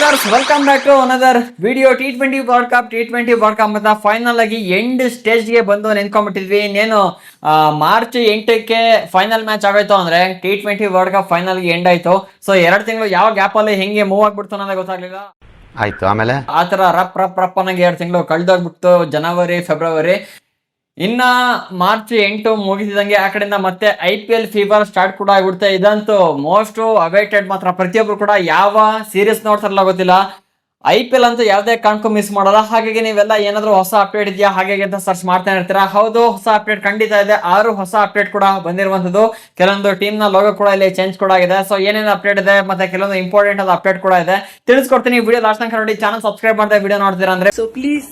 Brothers welcome back to another video. T20 world cup ಅಂತ final ಆಗಿ end ಸ್ಟೇಜ್ಗೆ ಬಂದು ನಿಂತ್ಕೊಂಡ್ಬಿಟ್ಟಿದ್ವಿ. ಇನ್ನೇನು ಮಾರ್ಚ್ 8ಕ್ಕೆ ಫೈನಲ್ ಮ್ಯಾಚ್ ಆಗೋಯ್ತು ಅಂದ್ರೆ T20 world cup final end ಆಯ್ತು. ಸೊ 2 ತಿಂಗಳು ಯಾವ ಗ್ಯಾಪ್ ಅಲ್ಲಿ ಹೆಂಗೆ ಮೂವ್ ಆಗ್ಬಿಡ್ತು ಅನ್ನೋದೇ ಗೊತ್ತಾಗ್ಲಿಲ್ಲ. ಆಯ್ತು ಆಮೇಲೆ ಆತರ ರಪ್ ಅನ್ನಂಗೆ 2 ತಿಂಗಳು ಕಳ್ದೋಗ್ಬಿಡ್ತು. ಜನವರಿ ಫೆಬ್ರವರಿ ಇನ್ನ ಮಾರ್ಚ್ 8 ಮುಗಿಸಿದಂಗೆ ಆ ಕಡೆಯಿಂದ ಮತ್ತೆ IPL ಫೀವರ್ ಸ್ಟಾರ್ಟ್ ಕೂಡ ಆಗ್ಬಿಡುತ್ತೆ. ಇದಂತೂ ಮೋಸ್ಟ್ ಅವೈಟೆಡ್ ಮಾತ್ರ. ಪ್ರತಿಯೊಬ್ರು ಕೂಡ ಯಾವ ಸೀರೀಸ್ ನೋಡ್ತಾರಲ್ಲ ಗೊತ್ತಿಲ್ಲ, IPL ಅಂತೂ ಯಾವ್ದೇ ಕಾರಣಕ್ಕೂ ಮಿಸ್ ಮಾಡಲ್ಲ. ಹಾಗಾಗಿ ನೀವೆಲ್ಲ ಏನಾದ್ರು ಹೊಸ ಅಪ್ಡೇಟ್ ಇದೆಯಾ ಹಾಗೆ ಅಂತ ಸರ್ಚ್ ಮಾಡ್ತಾನೆ ಇರ್ತೀರಾ. ಹೌದು, ಹೊಸ ಅಪ್ಡೇಟ್ ಖಂಡಿತ ಇದೆ. 6 ಹೊಸ ಅಪ್ಡೇಟ್ ಕೂಡ ಬಂದಿರುವಂತದ್ದು. ಕೆಲವೊಂದು ಟೀಮ್ ನ ಲೋಗೋ ಕೂಡ ಇಲ್ಲಿ ಚೇಂಜ್ ಕೂಡ ಆಗಿದೆ. ಸೊ ಏನೇನು ಅಪ್ಡೇಟ್ ಇದೆ ಮತ್ತೆ ಕೆಲವೊಂದು ಇಂಪಾರ್ಟೆಂಟ್ ಆದ ಅಪ್ಡೇಟ್ ಕೂಡ ಇದೆ, ತಿಳಿಸ್ಕೊಡ್ತೀನಿ. ವಿಡಿಯೋ ಲಾಸ್ಟ್ ತನಕ ನೋಡಿ. ಚಾನಲ್ ಸಬ್ಸ್ಕ್ರೈಬ್ ಮಾಡದೆ ವಿಡಿಯೋ ನೋಡ್ತೀರಾ ಅಂದ್ರೆ ಸೊ ಪ್ಲೀಸ್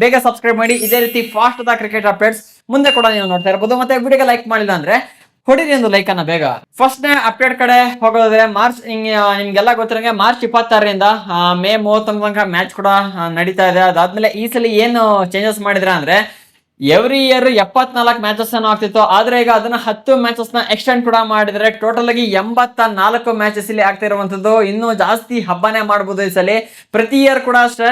ಬೇಗ ಸಬ್ಸ್ಕ್ರೈಬ್ ಮಾಡಿ. ಇದೇ ರೀತಿ ಫಾಸ್ಟ್ ಆದ ಕ್ರಿಕೆಟ್ ಅಪ್ಡೇಟ್ಸ್ ಮುಂದೆ ಕೂಡ ನೀವು ನೋಡ್ತಾ ಇರಬಹುದು. ಮತ್ತೆ ವಿಡಿಯೋಗೆ ಲೈಕ್ ಮಾಡಿಲ್ಲ ಅಂದ್ರೆ ಹೊಡಿರಿ ಒಂದು ಲೈಕ್ ಅನ್ನ ಬೇಗ. ಫಸ್ಟ್ ನೇ ಅಪ್ಡೇಟ್ ಕಡೆ ಹೋಗೋದ್ರೆ ಮಾರ್ಚ್ ನಿಮ್ಗೆಲ್ಲ ಗೊತ್ತಿರಂಗೆ ಮಾರ್ಚ್ 26ರಿಂದ ಮೇ 31 ತನಕ ಮ್ಯಾಚ್ ಕೂಡ ನಡೀತಾ ಇದೆ. ಅದಾದ್ಮೇಲೆ ಈ ಸಲ ಏನು ಚೇಂಜಸ್ ಮಾಡಿದ್ರೆ ಅಂದ್ರೆ ಎವ್ರಿ ಇಯರ್ 74 ಮ್ಯಾಚಸ್ ಅನ್ನು ಆಗ್ತಿತ್ತು. ಆದ್ರೆ ಈಗ ಅದನ್ನ 10 ಮ್ಯಾಚಸ್ ನ ಎಕ್ಸ್ಟೆಂಡ್ ಕೂಡ ಮಾಡಿದ್ರೆ ಟೋಟಲ್ ಆಗಿ 84 ಮ್ಯಾಚಸ್ ಇಲ್ಲಿ ಆಗ್ತಾ ಇರುವಂತದ್ದು. ಇನ್ನೂ ಜಾಸ್ತಿ ಹಬ್ಬನೇ ಮಾಡಬಹುದು ಈ ಸಲ. ಪ್ರತಿ ಇಯರ್ ಕೂಡ ಅಷ್ಟೇ,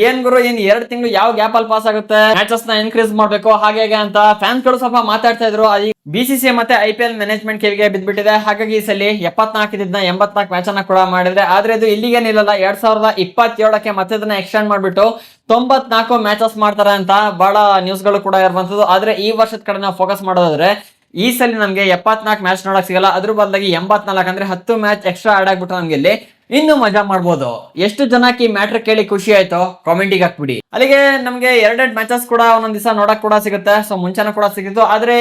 ಏನ್ ಗುರು ಏನ್ 2 ತಿಂಗಳು ಯಾವ ಗ್ಯಾಪ್ ಅಲ್ಲಿ ಪಾಸ್ ಆಗುತ್ತೆ, ಮ್ಯಾಚಸ್ ನ ಇನ್ಕ್ರೀಸ್ ಮಾಡ್ಬೇಕು ಹಾಗೆ ಅಂತ ಫ್ಯಾನ್ಸ್ ಗಳು ಸ್ವಲ್ಪ ಮಾತಾಡ್ತಾ ಇದ್ರು. BCCI ಮತ್ತೆ IPL ಮ್ಯಾನೇಜ್ಮೆಂಟ್ ಕಿವಿಗೆ ಬಿದ್ಬಿಟ್ಟಿದೆ. ಹಾಗಾಗಿ ಈ ಸಲ 74 ಇದ್ನ 84 ಮ್ಯಾಚ್ ಅನ್ನ ಕೂಡ ಮಾಡಿದ್ರೆ, ಆದ್ರೆ ಇದು ಇಲ್ಲಿಗೆ ನಿಲ್ಲಲ್ಲ. 2027ಕ್ಕೆ ಮತ್ತೆ ಇದನ್ನ ಎಕ್ಸ್ಟೆಂಡ್ ಮಾಡ್ಬಿಟ್ಟು 94 ಮ್ಯಾಚಸ್ ಮಾಡ್ತಾರೆ ಅಂತ ಬಹಳ ನ್ಯೂಸ್ ಗಳು ಕೂಡ ಇರುವಂತದ್ದು. ಆದ್ರೆ ಈ ವರ್ಷದ ಕಡೆ ನಾವು ಫೋಕಸ್ ಮಾಡೋದಾದ್ರೆ ಈ ಸಲ ನಮ್ಗೆ 74 ಮ್ಯಾಚ್ ನೋಡಕ್ ಸಿಗಲ್ಲ. ಅದ್ರ ಬದಲಾಗಿ 84 ಅಂದ್ರೆ 10 ಮ್ಯಾಚ್ ಎಕ್ಸ್ಟ್ರಾ ಆಡ್ ಆಗ್ಬಿಟ್ಟು ನಮ್ಗೆ ಇಲ್ಲಿ ಇನ್ನು ಮಜಾ ಮಾಡ್ಬೋದು. ಎಷ್ಟು ಜನಕ್ಕೆ ಈ ಮ್ಯಾಟ್ರ್ ಕೇಳಿ ಖುಷಿ ಆಯ್ತು ಕಾಮೆಂಟಿಗೆ ಹಾಕ್ಬಿಡಿ. ಅಲ್ಲಿಗೆ ನಮ್ಗೆ 2 ಮ್ಯಾಚಸ್ ಕೂಡ ಒಂದೊಂದ್ ದಿವಸ ನೋಡಕ್ ಕೂಡ ಸಿಗುತ್ತೆ. ಸೊ ಮುಂಚೆನೂ ಕೂಡ ಸಿಗಿತ್ತು, ಆದ್ರೆ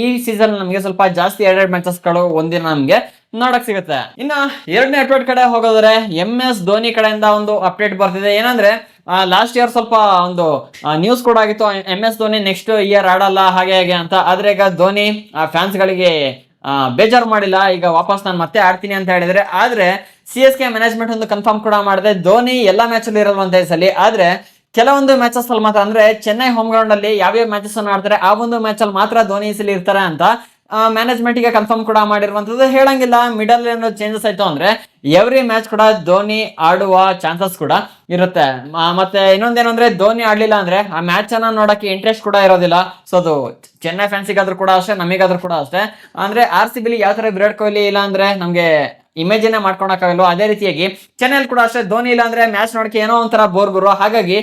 ಈ ಸೀಸನ್ ನಮ್ಗೆ ಸ್ವಲ್ಪ ಜಾಸ್ತಿ 2 ಮ್ಯಾಚಸ್ ಗಳು ಒಂದಿನ ನಮ್ಗೆ ನೋಡಕ್ ಸಿಗುತ್ತೆ. ಇನ್ನ 2ನೇ ಅಪ್ಡೇಟ್ ಕಡೆ ಹೋಗೋದ್ರೆ MS ಧೋನಿ ಕಡೆಯಿಂದ ಒಂದು ಅಪ್ಡೇಟ್ ಬರ್ತಿದೆ. ಏನಂದ್ರೆ ಲಾಸ್ಟ್ ಇಯರ್ ಸ್ವಲ್ಪ ಒಂದು ನ್ಯೂಸ್ ಕೂಡ ಆಗಿತ್ತು, MS ಧೋನಿ ನೆಕ್ಸ್ಟ್ ಇಯರ್ ಆಡಲ್ಲ ಹಾಗೆ ಅಂತ. ಆದ್ರೆ ಈಗ ಧೋನಿ ಫ್ಯಾನ್ಸ್ ಗಳಿಗೆ ಬೇಜಾರು ಮಾಡಿಲ್ಲ, ಈಗ ವಾಪಸ್ ನಾನು ಮತ್ತೆ ಆಡ್ತೀನಿ ಅಂತ ಹೇಳಿದ್ರೆ. ಆದ್ರೆ CSK ಮ್ಯಾನೇಜ್ಮೆಂಟ್ ಒಂದು ಕನ್ಫರ್ಮ್ ಕೂಡ ಮಾಡಿದೆ, ಧೋನಿ ಎಲ್ಲಾ ಮ್ಯಾಚ್ ಅಲ್ಲಿ ಇರಲ್ವಂತ ಈ ಸಲ. ಆದ್ರೆ ಕೆಲವೊಂದು ಮ್ಯಾಚಸ್ ಅಲ್ಲಿ ಮಾತ್ರ, ಅಂದ್ರೆ ಚೆನ್ನೈ ಹೋಮ್ ಗ್ರೌಂಡ್ ಅಲ್ಲಿ ಯಾವ್ಯಾವ ಮ್ಯಾಚಸ್ ಅನ್ನು ಆಡ್ತಾರೆ ಆ ಒಂದು ಮ್ಯಾಚ್ ಅಲ್ಲಿ ಮಾತ್ರ ಧೋನಿ ಈ ಸಲ ಇರ್ತಾರೆ ಅಂತ ಮ್ಯಾನೇಜ್ಮೆಂಟ್ ಗೆ ಕನ್ಫರ್ಮ್ ಕೂಡ ಮಾಡಿರುವಂತದ್ದು. ಹೇಳಂಗಿಲ್ಲ, ಮಿಡಲ್ ಏನೋ ಚೇಂಜಸ್ ಆಯ್ತು ಅಂದ್ರೆ ಎವ್ರಿ ಮ್ಯಾಚ್ ಕೂಡ ಧೋನಿ ಆಡುವ ಚಾನ್ಸಸ್ ಕೂಡ ಇರುತ್ತೆ. ಮತ್ತೆ ಇನ್ನೊಂದೇನು ಅಂದ್ರೆ ಧೋನಿ ಆಡ್ಲಿಲ್ಲ ಅಂದ್ರೆ ಆ ಮ್ಯಾಚ್ ಅನ್ನ ನೋಡಕ್ಕೆ ಇಂಟ್ರೆಸ್ಟ್ ಕೂಡ ಇರೋದಿಲ್ಲ. ಸೊ ಅದು ಚೆನ್ನೈ ಫ್ಯಾನ್ಸಿಗಾದ್ರೂ ಕೂಡ ಅಷ್ಟೇ, ನಮಗಾದ್ರೂ ಕೂಡ ಅಷ್ಟೇ. ಅಂದ್ರೆ RCB ಯಾವ ತರ ವಿರಾಟ್ ಕೊಹ್ಲಿ ಇಲ್ಲ ಅಂದ್ರೆ ನಮ್ಗೆ ಇಮೇಜಿನೇ ಮಾಡ್ಕೊಳಕ್ಕಾಗಲ್ಲ, ಅದೇ ರೀತಿಯಾಗಿ ಚೆನ್ನೈಲ್ ಕೂಡ ಅಷ್ಟೇ ಧೋನಿ ಇಲ್ಲ ಅಂದ್ರೆ ಮ್ಯಾಚ್ ನೋಡಕ್ಕೆ ಏನೋ ಒಂಥರ ಬೋರ್ ಗುರು. ಹಾಗಾಗಿ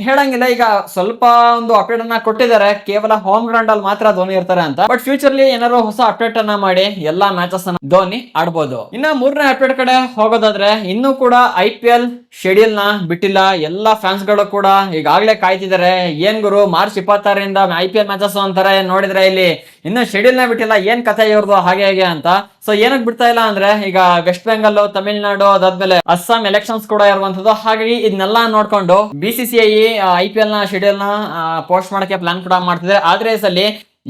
ಹೇಳಂಗಿಲ್ಲ, ಈಗ ಸ್ವಲ್ಪ ಒಂದು ಅಪ್ಡೇಟ್ ಅನ್ನ ಕೊಟ್ಟಿದ್ದಾರೆ, ಕೇವಲ ಹೋಮ್ ಗ್ರೌಂಡ್ ಅಲ್ಲಿ ಮಾತ್ರ ಧೋನಿ ಇರ್ತಾರೆ ಅಂತ. ಬಟ್ ಫ್ಯೂಚರ್ಲಿ ಏನಾದ್ರು ಹೊಸ ಅಪ್ಡೇಟ್ ಅನ್ನ ಮಾಡಿ ಎಲ್ಲಾ ಮ್ಯಾಚಸ್ ಅನ್ನ ಧೋನಿ ಆಡ್ಬೋದು. ಇನ್ನ 3ನೇ ಅಪ್ಡೇಟ್ ಕಡೆ ಹೋಗೋದಾದ್ರೆ ಇನ್ನೂ ಕೂಡ IPL ಶೆಡ್ಯೂಲ್ ನ ಬಿಟ್ಟಿಲ್ಲ. ಎಲ್ಲಾ ಫ್ಯಾನ್ಸ್ ಗಳು ಕೂಡ ಈಗಾಗಲೇ ಕಾಯ್ತಿದ್ದಾರೆ. ಏನ್ ಗುರು ಮಾರ್ಚ್ 26ರಿಂದ IPL ಮ್ಯಾಚಸ್ ಅಂತಾರೆ, ನೋಡಿದ್ರೆ ಇಲ್ಲಿ ಇನ್ನು ಶೆಡ್ಯೂಲ್ ನ ಬಿಟ್ಟಿಲ್ಲ, ಏನ್ ಕಥೆ ಇವ್ರದ್ದು ಹಾಗೆ ಅಂತ. ಸೊ ಏನಕ್ಕೆ ಬಿಡ್ತಾ ಇಲ್ಲ ಅಂದ್ರೆ ಈಗ ವೆಸ್ಟ್ ಬೆಂಗಾಲ್, ತಮಿಳ್ನಾಡು, ಅದಾದ್ಮೇಲೆ ಅಸ್ಸಾಂ ಎಲೆಕ್ಷನ್ಸ್ ಕೂಡ ಇರುವಂತದ್ದು. ಹಾಗಾಗಿ ಇದನ್ನೆಲ್ಲ ನೋಡ್ಕೊಂಡು BCCI IPL ನ ಶೆಡ್ಯೂಲ್ ನ ಪೋಸ್ಟ್ ಮಾಡಕ್ಕೆ ಪ್ಲಾನ್ ಕೂಡ ಮಾಡ್ತಿದೆ. ಆದ್ರೆ ಈ ಸಲ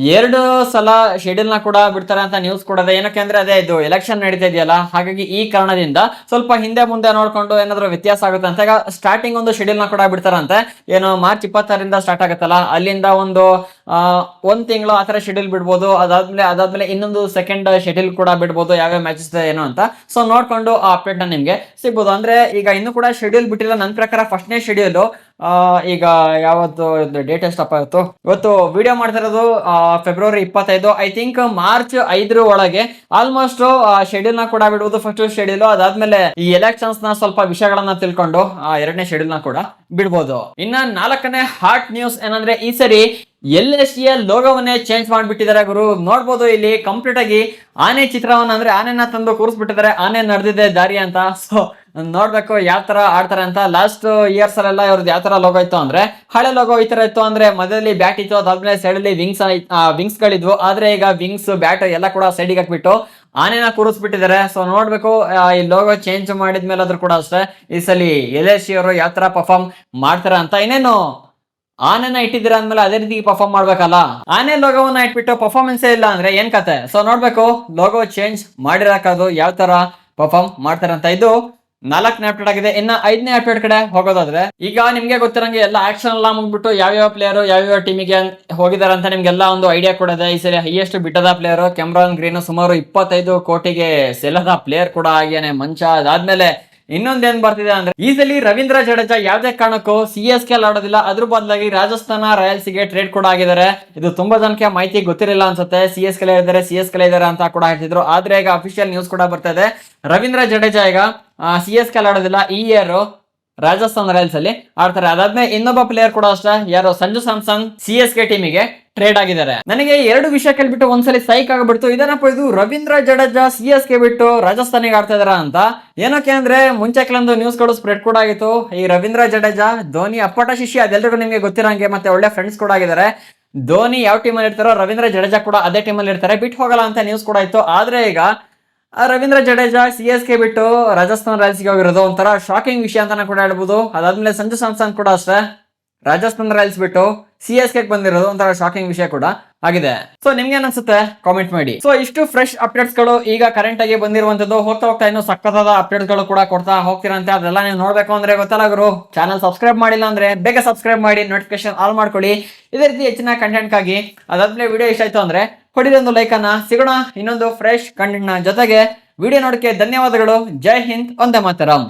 2 ಸಲ ಶೆಡ್ಯೂಲ್ ನ ಕೂಡ ಬಿಡ್ತಾರೆ ಅಂತ ನ್ಯೂಸ್ ಕೂಡ ಇದೆ. ಏನಕ್ಕೆ ಅಂದ್ರೆ ಅದೇ ಇದು ಎಲೆಕ್ಷನ್ ನಡೀತಾ ಇದೆಯಲ್ಲ, ಹಾಗಾಗಿ ಈ ಕಾರಣದಿಂದ ಸ್ವಲ್ಪ ಹಿಂದೆ ಮುಂದೆ ನೋಡ್ಕೊಂಡು ಏನಾದ್ರು ವ್ಯತ್ಯಾಸ ಆಗುತ್ತೆ ಅಂತ ಈಗ ಸ್ಟಾರ್ಟಿಂಗ್ ಒಂದು ಶೆಡ್ಯೂಲ್ ನ ಕೂಡ ಬಿಡ್ತಾರಂತೆ. ಏನು ಮಾರ್ಚ್ 26ರಿಂದ ಸ್ಟಾರ್ಟ್ ಆಗುತ್ತಲ್ಲ, ಅಲ್ಲಿಂದ ಒಂದು 1 ತಿಂಗಳು ಆತರ ಶೆಡ್ಯೂಲ್ ಬಿಡ್ಬೋದು. ಅದಾದ್ಮೇಲೆ ಇನ್ನೊಂದು ಸೆಕೆಂಡ್ ಶೆಡ್ಯೂಲ್ ಕೂಡ ಬಿಡ್ಬೋದು, ಯಾವ್ಯಾವ ಮ್ಯಾಚಸ್ ಏನು ಅಂತ. ಸೊ ನೋಡ್ಕೊಂಡು ಆ ಅಪ್ಡೇಟ್ ನ ನಿಮ್ಗೆ ಸಿಗ್ಬೋದು. ಅಂದ್ರೆ ಈಗ ಇನ್ನು ಕೂಡ ಶೆಡ್ಯೂಲ್ ಬಿಟ್ಟಿಲ್ಲ. ನನ್ನ ಪ್ರಕಾರ ಫಸ್ಟ್ನೇ ಶೆಡ್ಯೂಲ್ ಈಗ ಯಾವತ್ತು ಡೇಟ್ ಎಷ್ಟಪ್ಪ ಇವತ್ತು ವಿಡಿಯೋ ಮಾಡ್ತಾ ಇರೋದು ಫೆಬ್ರವರಿ 25. ಐ ಥಿಂಕ್ ಮಾರ್ಚ್ 5 ಒಳಗೆ ಆಲ್ಮೋಸ್ಟ್ ಶೆಡ್ಯೂಲ್ ನ ಕೂಡ ಬಿಡುವುದು ಫಸ್ಟ್ ಶೆಡ್ಯೂಲ್. ಅದಾದ್ಮೇಲೆ ಈ ಎಲೆಕ್ಷನ್ಸ್ ನ ಸ್ವಲ್ಪ ವಿಷಯಗಳನ್ನ ತಿಳ್ಕೊಂಡು 2ನೇ ಶೆಡ್ಯೂಲ್ ನ ಕೂಡ ಬಿಡ್ಬೋದು. ಇನ್ನ 4ನೇ ಹಾಟ್ ನ್ಯೂಸ್ ಏನಂದ್ರೆ ಈ ಸರಿ LSG ಲೋಗೋವನ್ನೇ ಚೇಂಜ್ ಮಾಡ್ಬಿಟ್ಟಿದ್ದಾರೆ ಗುರು. ನೋಡ್ಬೋದು ಇಲ್ಲಿ ಕಂಪ್ಲೀಟ್ ಆಗಿ ಆನೆ ಚಿತ್ರವನ್ನ, ಅಂದ್ರೆ ಆನೆನ ತಂದು ಕೂರಿಸ್ಬಿಟ್ಟಿದ್ದಾರೆ, ಆನೆ ನಡೆದಿದೆ ದಾರಿ ಅಂತ. ಸೊ ನೋಡ್ಬೇಕು ಯಾವ ತರ ಆಡ್ತಾರೆ ಅಂತ. ಲಾಸ್ಟ್ ಇಯರ್ಸ್ ಅಲ್ಲೆಲ್ಲ ಇವ್ರದ್ದು ಯಾವ ತರ ಲೋಗೋ ಇತ್ತು ಅಂದ್ರೆ ಹಳೆ ಲೋಗೋ ಈ ತರ ಇತ್ತು. ಅಂದ್ರೆ ಮೊದಲಲ್ಲಿ ಬ್ಯಾಟ್ ಇತ್ತು, ಅದಾದ್ಮೇಲೆ ಸೈಡ್ ಅಲ್ಲಿ ವಿಂಗ್ಸ್ ಗಳಿದ್ವು. ಆದ್ರೆ ಈಗ ವಿಂಗ್ಸ್ ಬ್ಯಾಟ್ ಎಲ್ಲ ಕೂಡ ಸೈಡಿಗೆ ಹಾಕ್ಬಿಟ್ಟು ಆನೆನ ಕೂರಿಸ್ಬಿಟ್ಟಿದ್ದಾರೆ. ಸೊ ನೋಡ್ಬೇಕು ಈ ಲೋಗೋ ಚೇಂಜ್ ಮಾಡಿದ್ಮೇಲೆ ಆದ್ರೂ ಕೂಡ ಅಷ್ಟೇ ಈ ಸಲ LSG ಅವರು ಯಾವ ತರ ಪರ್ಫಾರ್ಮ್ ಮಾಡ್ತಾರ ಅಂತ. ಇನ್ನೇನು ಆನೆನ ಇಟ್ಟಿದ್ದೀರಾ ಅಂದ್ಮೇಲೆ ಅದೇ ರೀತಿ ಪರ್ಫಾರ್ಮ್ ಮಾಡ್ಬೇಕಲ್ಲ. ಆನೆ ಲೋಗೋವನ್ನ ಇಟ್ಬಿಟ್ಟು ಪರ್ಫಾರ್ಮೆನ್ಸ್ ಇಲ್ಲ ಅಂದ್ರೆ ಏನ್ ಕತೆ. ಸೊ ನೋಡ್ಬೇಕು ಲೋಗೋ ಚೇಂಜ್ ಮಾಡಿರಕದು ಯಾವ ತರ ಪರ್ಫಾರ್ಮ್ ಮಾಡ್ತಾರಂತ. ಇದು 4ನೇ ಅಪ್ಡೇಟ್ ಆಗಿದೆ. ಇನ್ನ 5ನೇ ಅಪ್ಡೇಟ್ ಕಡೆ ಹೋಗೋದಾದ್ರೆ, ಈಗ ನಿಮ್ಗೆ ಗೊತ್ತಿರಂಗೆ ಎಲ್ಲ ಆಕ್ಷನ್ ಎಲ್ಲ ಮುಗ್ಬಿಟ್ಟು ಯಾವ್ಯಾವ ಪ್ಲೇಯರ್ ಯಾವ್ಯಾವ ಟೀಮಿಗೆ ಹೋಗಿದಾರೆ ಅಂತ ನಿಮ್ಗೆಲ್ಲ ಒಂದು ಐಡಿಯಾ ಕೂಡ ಇದೆ. ಈ ಸರಿ ಹೈಯೆಸ್ಟ್ ಬಿಟ್ಟದ ಪ್ಲೇಯರ್ ಕೆಮ್ರಾನ್ ಗ್ರೀನ್, ಸುಮಾರು 25 ಕೋಟಿಗೆ ಸೆಲ್ಲದ ಪ್ಲೇಯರ್ ಕೂಡ ಆಗ್ಯಾನೆ ಮಂಚ. ಅದಾದ್ಮೇಲೆ ಇನ್ನೊಂದೇನ್ ಬರ್ತಿದೆ ಅಂದ್ರೆ, ಈ ಸಲ ರವೀಂದ್ರ ಜಡೇಜಾ ಯಾವ್ದೇ ಕಾರಣಕ್ಕೂ CSK ಆಡೋದಿಲ್ಲ, ಅದ್ರ ಬದಲಾಗಿ ರಾಜಸ್ಥಾನ ರಾಯಲ್ಸ್ ಗೆ ಟ್ರೇಡ್ ಕೂಡ ಆಗಿದ್ದಾರೆ. ಇದು ತುಂಬಾ ಜನಕ್ಕೆ ಮಾಹಿತಿ ಗೊತ್ತಿರಲಿಲ್ಲ ಅನ್ಸುತ್ತೆ. CSK ಇದ್ದಾರೆ ಅಂತ ಕೂಡ ಹೇಳ್ತಿದ್ರು. ಆದ್ರೆ ಈಗ ಅಫಿಷಿಯಲ್ ನ್ಯೂಸ್ ಕೂಡ ಬರ್ತಾ ಇದೆ, ರವೀಂದ್ರ ಜಡೇಜಾ ಈಗ CSK ಆಡೋದಿಲ್ಲ, ಈ ಇಯರ್ ರಾಜಸ್ಥಾನ್ ರಾಯಲ್ಸ್ ಅಲ್ಲಿ ಆಡ್ತಾರೆ. ಅದಾದ್ಮೇಲೆ ಇನ್ನೊಬ್ಬ ಪ್ಲೇಯರ್ ಕೂಡ ಅಷ್ಟೇ, ಯಾರು ಸಂಜು ಸ್ಯಾಮ್ಸನ್ CSK ಟೀಮಿಗೆ ಟ್ರೇಡ್ ಆಗಿದ್ದಾರೆ. ನನಗೆ 2 ವಿಷಯ ಕೇಳ್ಬಿಟ್ಟು ಒಂದ್ಸಲಿ ಸೈಕ್ ಆಗ್ಬಿಡ್ತು, ಇದೇನಪ್ಪ ಇದು ರವೀಂದ್ರ ಜಡೇಜಾ CSK ಬಿಟ್ಟು ರಾಜಸ್ಥಾನಿಗೆ ಆಡ್ತಾ ಇದಾರ ಅಂತ. ಏನಕ್ಕೆ ಅಂದ್ರೆ ಮುಂಚೆ ಕೆಲವೊಂದು ನ್ಯೂಸ್ ಗಳು ಸ್ಪ್ರೆಡ್ ಕೂಡ ಆಗಿತ್ತು. ಈ ರವೀಂದ್ರ ಜಡೇಜಾ ಧೋನಿ ಅಪ್ಪಟ ಶಿಷ್ಯ, ಅದೆಲ್ಲರಿಗೂ ನಿಮ್ಗೆ ಗೊತ್ತಿರಂಗೆ, ಮತ್ತೆ ಒಳ್ಳೆ ಫ್ರೆಂಡ್ಸ್ ಕೂಡ ಆಗಿದ್ದಾರೆ. ಧೋನಿ ಯಾವ ಟೀಮಲ್ಲಿ ಇರ್ತಾರೋ ರವೀಂದ್ರ ಜಡೇಜಾ ಕೂಡ ಅದೇ ಟೀಮಲ್ಲಿ ಇರ್ತಾರೆ, ಬಿಟ್ಟು ಹೋಗಲ್ಲ ಅಂತ ನ್ಯೂಸ್ ಕೂಡ ಇತ್ತು. ಆದ್ರೆ ಈಗ ರವೀಂದ್ರ ಜಡೇಜಾ CSK ಬಿಟ್ಟು ರಾಜಸ್ಥಾನ್ ರಾಯಲ್ಸ್ಗೆ ಹೋಗಿರೋದು ಒಂಥರ ಶಾಕಿಂಗ್ ವಿಷಯ ಅಂತಾನೆ ಕೂಡ ಹೇಳ್ಬೋದು. ಅದಾದ್ಮೇಲೆ ಸಂಜು ಸ್ಯಾಮ್ಸನ್ ಕೂಡ ಅಷ್ಟೇ ರಾಜಸ್ಥಾನ್ ರಾಯಲ್ಸ್ ಬಿಟ್ಟು CSK ಬಂದಿರೋದು ಒಂಥರ ಶಾಕಿಂಗ್ ವಿಷಯ ಕೂಡ ಆಗಿದೆ. ಸೊ ನಿಮ್ಗೆ ಅನ್ಸುತ್ತೆ ಕಾಮೆಂಟ್ ಮಾಡಿ. ಸೊ ಇಷ್ಟು ಫ್ರೆಶ್ ಅಪ್ಡೇಟ್ಸ್ ಗಳು ಈಗ ಕರೆಂಟ್ ಆಗಿ ಬಂದಿರುವಂತದ್ದು. ಹೋಗ್ತಾ ಹೋಗ್ತಾ ಇನ್ನು ಸಕ್ಕತ್ತಾದ ಅಪ್ಡೇಟ್ಸ್ ಗಳು ಕೂಡ ಕೊಡ್ತಾ ಹೋಗ್ತಿರಂತೆ. ಅದೆಲ್ಲ ನೀವು ನೋಡ್ಬೇಕು ಅಂದ್ರೆ ಗೊತ್ತಲ್ಲ ಗುರು, ಚಾನಲ್ ಸಬ್ಸ್ಕ್ರೈಬ್ ಮಾಡಿಲ್ಲ ಅಂದ್ರೆ ಬೇಗ ಸಬ್ಸ್ಕ್ರೈಬ್ ಮಾಡಿ, ನೋಟಿಫಿಕೇಶನ್ ಆಲ್ ಮಾಡ್ಕೊಳ್ಳಿ ಇದೇ ರೀತಿ ಹೆಚ್ಚಿನ ಕಂಟೆಂಟ್ ಗಾಗಿ. ಅದಾದ್ಮೇಲೆ ವಿಡಿಯೋ ಇಷ್ಟ ಆಯ್ತು ಅಂದ್ರೆ ಹೊಡಿರಿ ಒಂದು ಲೈಕ್ ಅನ್ನ. ಸಿಗೋಣ ಇನ್ನೊಂದು ಫ್ರೆಶ್ ಕಂಟೆಂಟ್ ನ ಜೊತೆಗೆ. ವಿಡಿಯೋ ನೋಡಕ್ಕೆ ಧನ್ಯವಾದಗಳು. ಜೈ ಹಿಂದ್, ಒಂದೇ ಮಾತರಂ.